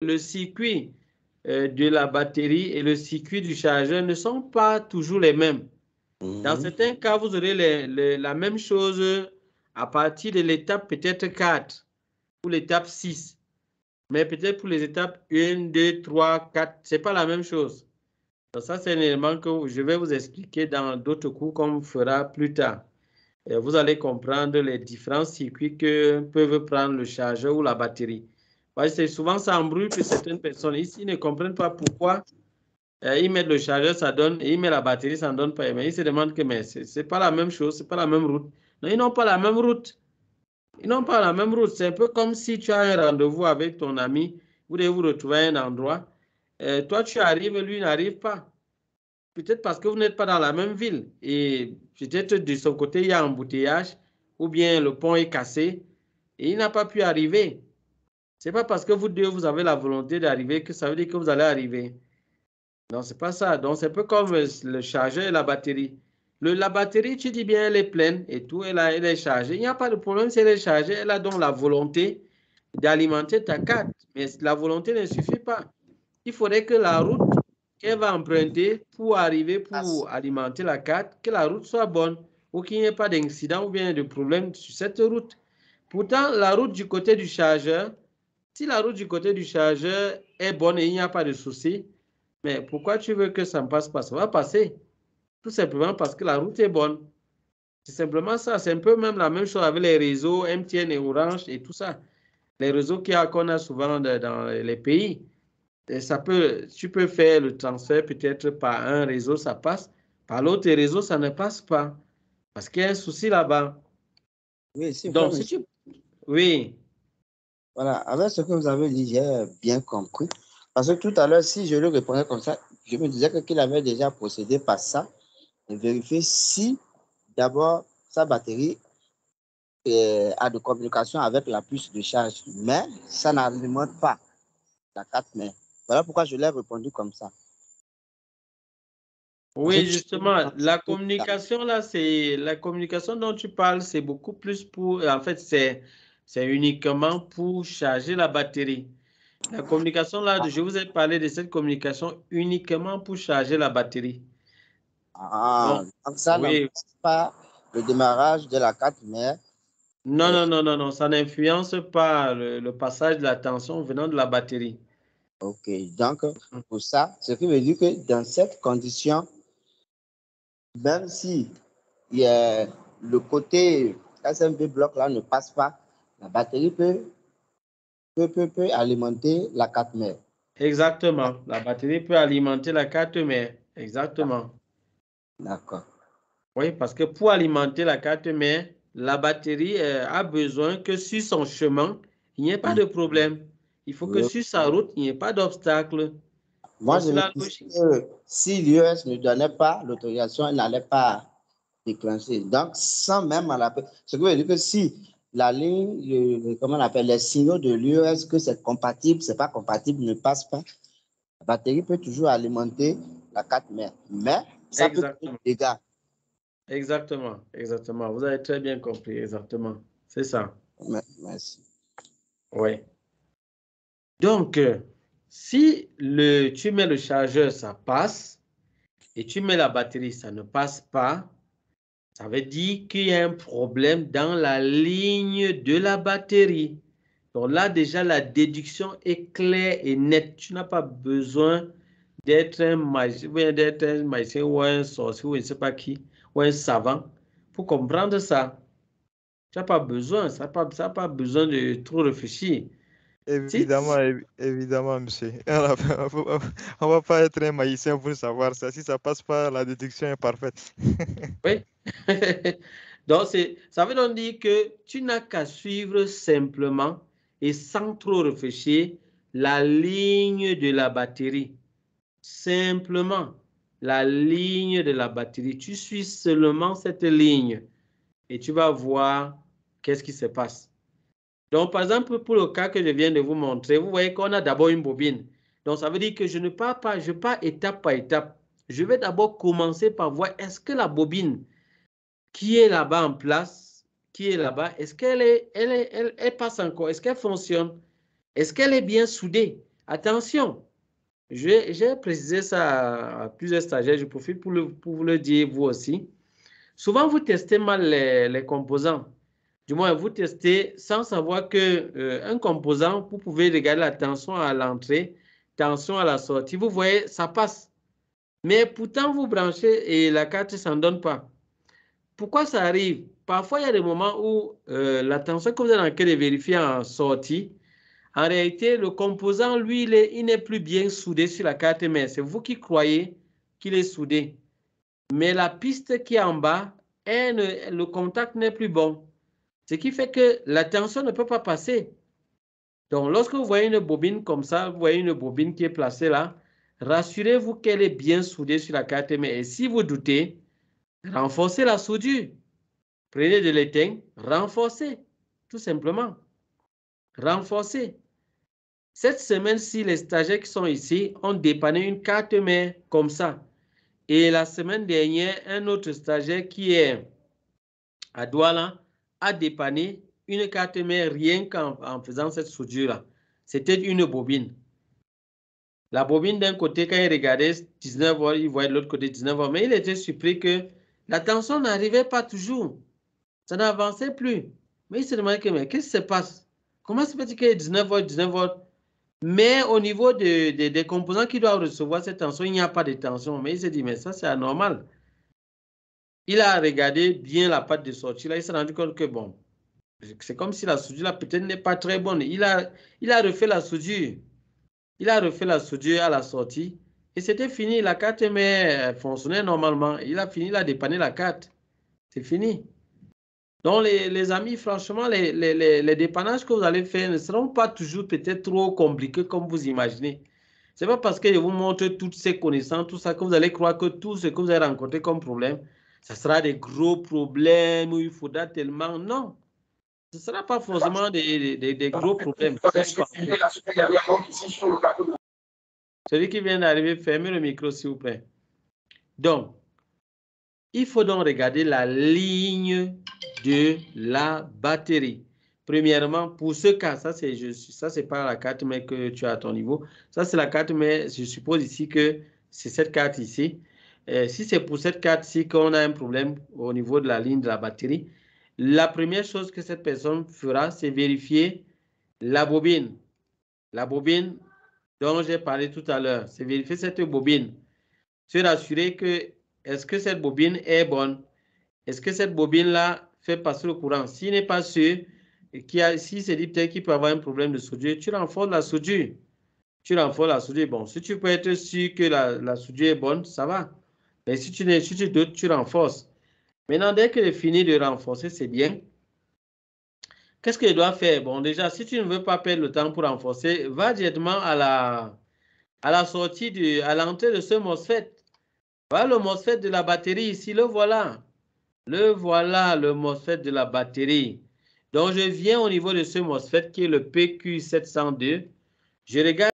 le circuit de la batterie et le circuit du chargeur ne sont pas toujours les mêmes. Dans certains cas, vous aurez la même chose à partir de l'étape peut-être 4 ou l'étape 6. Mais peut-être pour les étapes 1, 2, 3, 4, ce n'est pas la même chose. Donc ça, c'est un élément que je vais vous expliquer dans d'autres cours qu'on fera plus tard. Et vous allez comprendre les différents circuits que peuvent prendre le chargeur ou la batterie. Parce que c'est souvent ça embrouille pour certaines personnes. Ici, ils ne comprennent pas pourquoi ils mettent le chargeur, ça donne, et ils mettent la batterie, ça ne donne pas. Mais ils se demandent que ce n'est pas la même chose, ce n'est pas la même route. Non, ils n'ont pas la même route. Ils n'ont pas la même route. C'est un peu comme si tu as un rendez-vous avec ton ami, vous devez vous retrouver à un endroit. Toi, tu arrives, lui n'arrive pas. Peut-être parce que vous n'êtes pas dans la même ville. Et peut-être de son côté, il y a un embouteillage, ou bien le pont est cassé, et il n'a pas pu arriver. Ce n'est pas parce que vous deux, vous avez la volonté d'arriver que ça veut dire que vous allez arriver. Non, c'est pas ça. Donc, c'est un peu comme le chargeur et la batterie. La batterie, tu dis bien, elle est pleine et tout, elle est chargée. Il n'y a pas de problème si elle est chargée. Elle a donc la volonté d'alimenter ta carte. Mais la volonté ne suffit pas. Il faudrait que la route qu'elle va emprunter pour arriver, pour alimenter la carte, que la route soit bonne ou qu'il n'y ait pas d'incident ou bien de problème sur cette route. Pourtant, la route du côté du chargeur, si la route du côté du chargeur est bonne et il n'y a pas de souci, mais pourquoi tu veux que ça ne passe pas? Ça va passer. Tout simplement parce que la route est bonne. C'est simplement ça. C'est un peu même la même chose avec les réseaux MTN et Orange et tout ça. Les réseaux qu'on a souvent dans les pays. Et tu peux faire le transfert peut-être par un réseau, ça passe. Par l'autre réseau, ça ne passe pas. Parce qu'il y a un souci là-bas. Oui, c'est Donc, vrai. Oui. Voilà, avec ce que vous avez dit, j'ai bien compris. Parce que tout à l'heure, si je le répondais comme ça, je me disais qu'il avait déjà procédé par ça et vérifier si d'abord sa batterie a de communication avec la puce de charge, mais ça n'alimente pas la carte mère. Voilà pourquoi je l'ai répondu comme ça. Oui, justement, la communication là, la communication dont tu parles, c'est beaucoup plus pour, en fait, c'est uniquement pour charger la batterie. La communication là, je vous ai parlé de cette communication uniquement pour charger la batterie. Ah, Donc, donc ça oui. n'empêche pas le démarrage de la carte mère. Non, non, non, non, non, ça n'influence pas le passage de la tension venant de la batterie. Ok, donc pour ça, ce qui veut dire que dans cette condition, même si le côté SMP bloc là ne passe pas, la batterie peut alimenter la carte mère. Exactement. La batterie peut alimenter la carte mère. Exactement. D'accord. Oui, parce que pour alimenter la carte mère, la batterie a besoin que sur son chemin, il n'y ait pas de problème. Il faut que Oui. sur sa route, il n'y ait pas d'obstacle. Moi, Donc, je c'est me la disais logique. que si l'US ne donnait pas l'autorisation, elle n'allait pas déclencher. Donc, sans même à la... Ce qui veut dire que si la ligne, comment on appelle, les signaux de l'US, que c'est compatible, c'est pas compatible, ne passe pas, la batterie peut toujours alimenter la carte mère. Mais ça peut créer Exactement. des dégâts. Exactement. Exactement. Vous avez très bien compris. Exactement. C'est ça. Merci. Oui. Donc, si tu mets le chargeur, ça passe, et tu mets la batterie, ça ne passe pas, ça veut dire qu'il y a un problème dans la ligne de la batterie. Donc là, déjà, la déduction est claire et nette. Tu n'as pas besoin d'être un magicien ou un sorcier ou je ne sais pas qui, ou un savant pour comprendre ça. Tu n'as pas besoin, ça n'a pas besoin de trop réfléchir. Si, Évidemment, évidemment, monsieur. On va pas être un magicien pour savoir ça. Si ça passe pas, la déduction est parfaite. oui. Donc, ça veut donc dire que tu n'as qu'à suivre simplement et sans trop réfléchir la ligne de la batterie. Simplement, la ligne de la batterie. Tu suis seulement cette ligne et tu vas voir qu'est-ce qui se passe. Donc, par exemple, pour le cas que je viens de vous montrer, vous voyez qu'on a d'abord une bobine. Donc, ça veut dire que je ne pars pas, je pars étape par étape. Je vais d'abord commencer par voir est-ce que la bobine qui est là-bas en place, qui est là-bas, est-ce qu'elle elle passe encore? Est-ce qu'elle fonctionne? Est-ce qu'elle est bien soudée? Attention, j'ai précisé ça à plusieurs stagiaires, je profite pour vous le dire, vous aussi. Souvent, vous testez mal les composants. Du moins, vous testez sans savoir qu'un composant, vous pouvez regarder la tension à l'entrée, tension à la sortie. Vous voyez, ça passe. Mais pourtant, vous branchez et la carte ne s'en donne pas. Pourquoi ça arrive? Parfois, il y a des moments où la tension que vous êtes en train de vérifier en sortie, en réalité, le composant, lui, il n'est plus bien soudé sur la carte mère. C'est vous qui croyez qu'il est soudé. Mais la piste qui est en bas, le contact n'est plus bon. Ce qui fait que la tension ne peut pas passer. Donc, lorsque vous voyez une bobine comme ça, vous voyez une bobine qui est placée là, rassurez-vous qu'elle est bien soudée sur la carte mère. Et si vous doutez, renforcez la soudure. Prenez de l'étain, renforcez, tout simplement. Renforcez. Cette semaine-ci, les stagiaires qui sont ici ont dépanné une carte mère comme ça. Et la semaine dernière, un autre stagiaire qui est à Douala a dépanné une carte mère rien qu'en faisant cette soudure-là. C'était une bobine. La bobine d'un côté, quand il regardait 19 volts, il voyait de l'autre côté 19 volts. Mais il était surpris que la tension n'arrivait pas toujours. Ça n'avançait plus. Mais il se demandait que, mais qu'est-ce qui se passe? Comment se fait-il qu'il y ait 19 volts, 19 volts? Mais au niveau des composants qui doivent recevoir cette tension, il n'y a pas de tension. Mais il s'est dit, mais ça, c'est anormal. Il a regardé bien la pâte de sortie. Là, il s'est rendu compte que, bon, c'est comme si la soudure, là, peut-être n'est pas très bonne. Il a refait la soudure. Il a refait la soudure à la sortie. Et c'était fini. La carte mère fonctionnait normalement. Il a fini, il a dépanné la carte. C'est fini. Donc, les amis, franchement, les dépannages que vous allez faire ne seront pas toujours peut-être trop compliqués comme vous imaginez. Ce n'est pas parce que je vous montre toutes ces connaissances, tout ça, que vous allez croire que tout ce que vous avez rencontré comme problème, ça sera des gros problèmes où il faudra tellement. Non, ce ne sera pas forcément des gros problèmes. Celui qui vient d'arriver, fermez le micro, s'il vous plaît. Donc, il faut donc regarder la ligne de la batterie. Premièrement, pour ce cas, ça c'est pas la carte mère que tu as à ton niveau. Ça c'est la carte mère, je suppose ici que c'est cette carte ici. Si c'est pour cette carte-ci qu'on a un problème au niveau de la ligne de la batterie, la première chose que cette personne fera, c'est vérifier la bobine. La bobine dont j'ai parlé tout à l'heure, c'est vérifier cette bobine. Se rassurer que est-ce que cette bobine est bonne? Est-ce que cette bobine-là fait passer le courant? S'il n'est pas sûr, si c'est dit peut-être qu'il peut avoir un problème de soudure, tu renforces la soudure. Tu renforces la soudure. Bon, si tu peux être sûr que la soudure est bonne, ça va. Mais si tu doutes, tu renforces. Maintenant, dès que tu fini de renforcer, c'est bien. Qu'est-ce que je dois faire? Bon, déjà, si tu ne veux pas perdre le temps pour renforcer, va directement à la sortie, à l'entrée de ce MOSFET. Voilà le MOSFET de la batterie ici, le voilà. Le voilà, le MOSFET de la batterie. Donc, je viens au niveau de ce MOSFET qui est le PQ702. Je regarde